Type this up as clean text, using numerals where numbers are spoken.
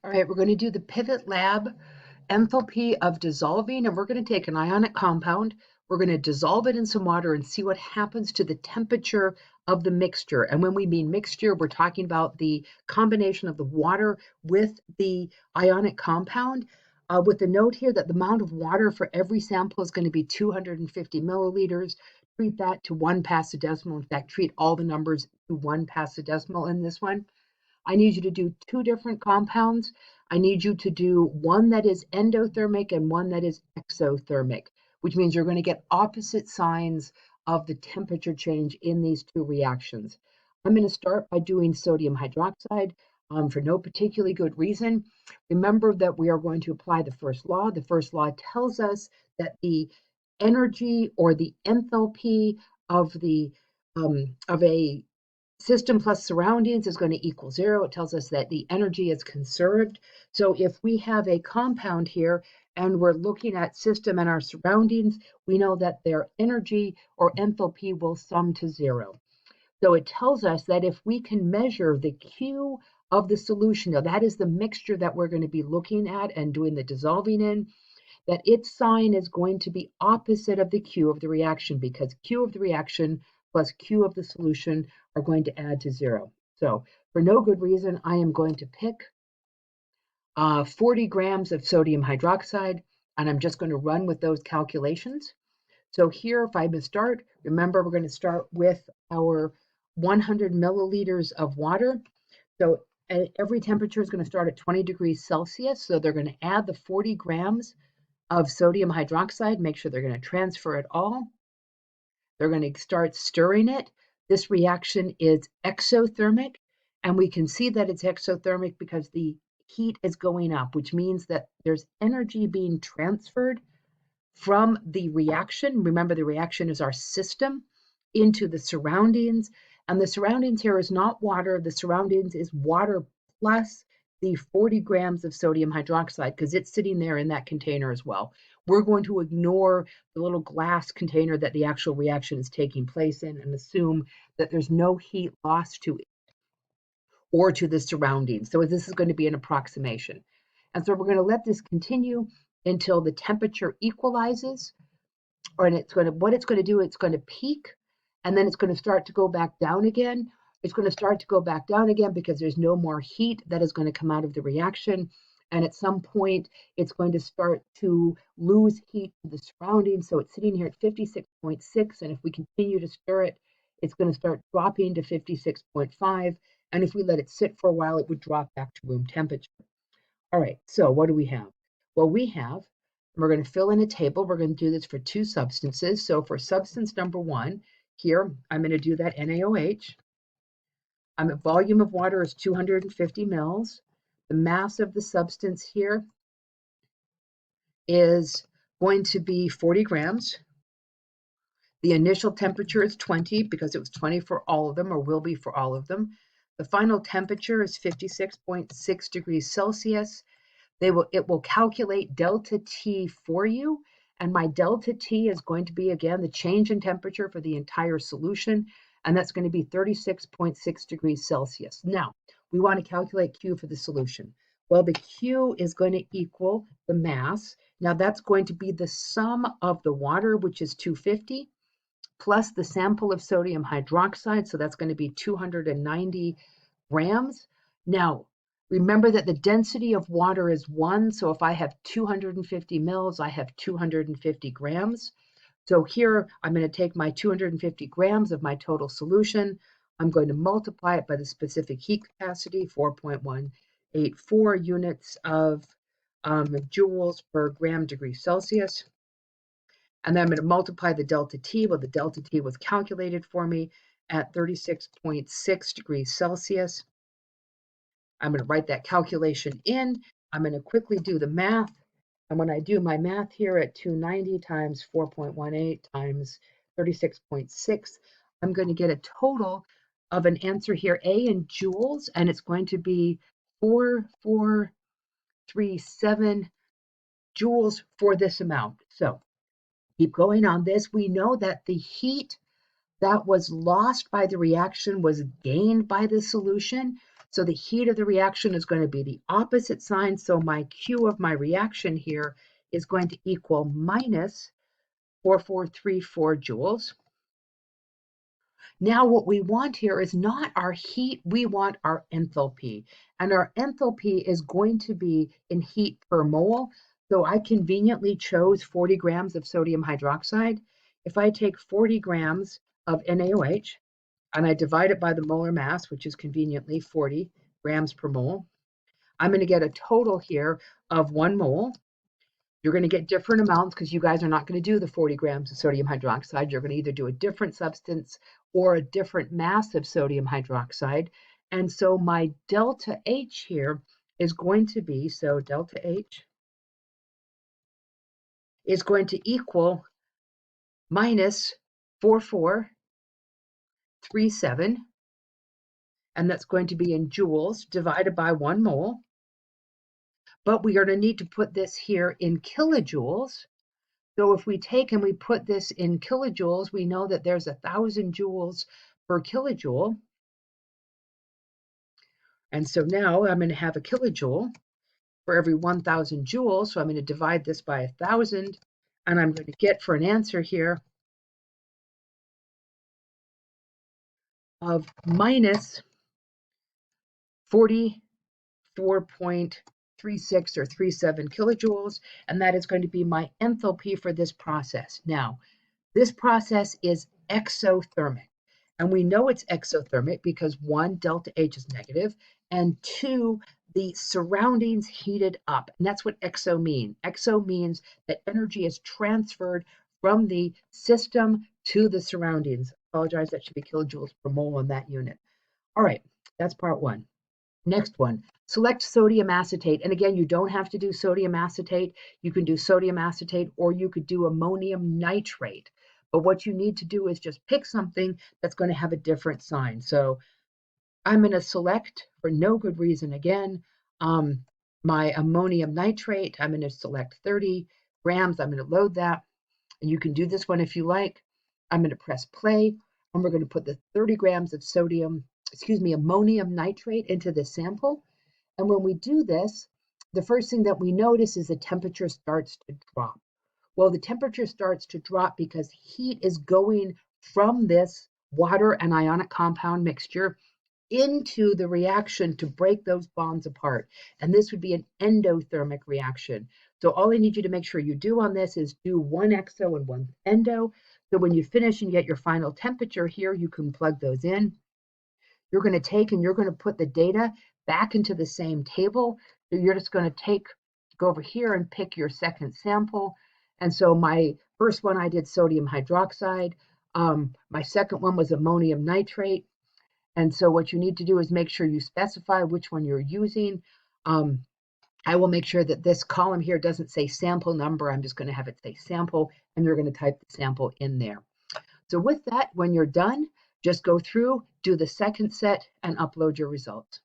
All right, we're going to do the Pivot Lab enthalpy of dissolving, and we're going to take an ionic compound. We're going to dissolve it in some water and see what happens to the temperature of the mixture. And when we mean mixture, we're talking about the combination of the water with the ionic compound. With the note here that the amount of water for every sample is going to be 250 milliliters. Treat that to 1 passidecimal. In fact, treat all the numbers to 1 passidecimal in this one. I need you to do 2 different compounds. I need you to do one that is endothermic and one that is exothermic, which means you're going to get opposite signs of the temperature change in these 2 reactions. I'm going to start by doing sodium hydroxide for no particularly good reason. Remember that we are going to apply the first law. The first law tells us that the energy or the enthalpy of a system plus surroundings is going to equal 0. It tells us that the energy is conserved. So if we have a compound here and we're looking at system and our surroundings, we know that their energy or enthalpy will sum to 0. So it tells us that if we can measure the Q of the solution, now that is the mixture that we're going to be looking at and doing the dissolving in, that its sign is going to be opposite of the Q of the reaction, because Q of the reaction plus Q of the solution are going to add to 0. So for no good reason, I am going to pick 40 grams of sodium hydroxide, and I'm just going to run with those calculations. So here, if I'm going to start, remember we're going to start with our 100 milliliters of water. So every temperature is going to start at 20 degrees Celsius. So they're going to add the 40 grams of sodium hydroxide, make sure they're going to transfer it all. They're going to start stirring it. This reaction is exothermic, and we can see that it's exothermic because the heat is going up, which means that there's energy being transferred from the reaction. Remember, the reaction is our system into the surroundings, and the surroundings here is not water. The surroundings is water plus the 40 grams of sodium hydroxide, because it's sitting there in that container as well. We're going to ignore the little glass container that the actual reaction is taking place in and assume that there's no heat lost to it or to the surroundings. So this is going to be an approximation. And so we're going to let this continue until the temperature equalizes, or what it's going to do, it's going to peak, and then it's going to start to go back down again. It's going to start to go back down again because there's no more heat that is going to come out of the reaction. And at some point, it's going to start to lose heat to the surroundings. So it's sitting here at 56.6. And if we continue to stir it, it's going to start dropping to 56.5. And if we let it sit for a while, it would drop back to room temperature. All right, so what do we have? Well, we're going to fill in a table. We're going to do this for 2 substances. So for substance number 1, here, I'm going to do that NaOH. Volume of water is 250 mils. The mass of the substance here is going to be 40 grams. The initial temperature is 20 because it was 20 for all of them, or will be for all of them. The final temperature is 56.6 degrees Celsius. It will calculate delta T for you. And my delta T is going to be, again, the change in temperature for the entire solution. And that's going to be 36.6 degrees Celsius. Now, we want to calculate Q for the solution. Well, the Q is going to equal the mass. Now, that's going to be the sum of the water, which is 250, plus the sample of sodium hydroxide. So that's going to be 290 grams. Now, remember that the density of water is 1. So if I have 250 mils, I have 250 grams. So here, I'm going to take my 250 grams of my total solution. I'm going to multiply it by the specific heat capacity, 4.184 units of joules per gram degree Celsius. And then I'm going to multiply the delta T. Well, the delta T was calculated for me at 36.6 degrees Celsius. I'm going to write that calculation in. I'm going to quickly do the math. And when I do my math here at 290 times 4.18 times 36.6, I'm going to get a total of an answer here, A in joules, and it's going to be 4437 joules for this amount. So keep going on this. We know that the heat that was lost by the reaction was gained by the solution. So the heat of the reaction is going to be the opposite sign. So my Q of my reaction here is going to equal minus 4434 joules. Now what we want here is not our heat, we want our enthalpy. And our enthalpy is going to be in heat per mole. So I conveniently chose 40 grams of sodium hydroxide. If I take 40 grams of NaOH and I divide it by the molar mass, which is conveniently 40 grams per mole, I'm going to get a total here of 1 mole. You're going to get different amounts because you guys are not going to do the 40 grams of sodium hydroxide. You're going to either do a different substance or a different mass of sodium hydroxide. And so my delta H here is going to be, so delta H is going to equal minus 4437, and that's going to be in joules divided by 1 mole. But we are going to need to put this here in kilojoules. So if we take and we put this in kilojoules, we know that there's 1,000 joules per kilojoule. And so now I'm going to have a kilojoule for every 1,000 joules. So I'm going to divide this by 1,000, and I'm going to get for an answer here of minus 44.36 or 37 kilojoules, and that is going to be my enthalpy for this process. Now, this process is exothermic. And we know it's exothermic because 1, delta H is negative, and 2, the surroundings heated up. And that's what exo means. Exo means that energy is transferred from the system to the surroundings. I apologize, that should be kilojoules per mole on that unit. All right, that's part 1. Next one, select sodium acetate. And again, you don't have to do sodium acetate. You can do sodium acetate or you could do ammonium nitrate. But what you need to do is just pick something that's going to have a different sign. So I'm going to select, for no good reason again, my ammonium nitrate. I'm going to select 30 grams. I'm going to load that. And you can do this one if you like. I'm going to press play, and we're going to put the 30 grams of ammonium nitrate into the sample. And when we do this, the first thing that we notice is the temperature starts to drop. Well, the temperature starts to drop because heat is going from this water and ionic compound mixture into the reaction to break those bonds apart. And this would be an endothermic reaction. So all I need you to make sure you do on this is do 1 exo and 1 endo. So when you finish and get your final temperature here, you can plug those in. You're going to take and you're going to put the data back into the same table. So you're just going to go over here and pick your second sample. And so my first one, I did sodium hydroxide. My second one was ammonium nitrate. And so what you need to do is make sure you specify which one you're using. I will make sure that this column here doesn't say sample number. I'm just going to have it say sample, and you're going to type the sample in there. So with that, when you're done, just go through, do the second set, and upload your results.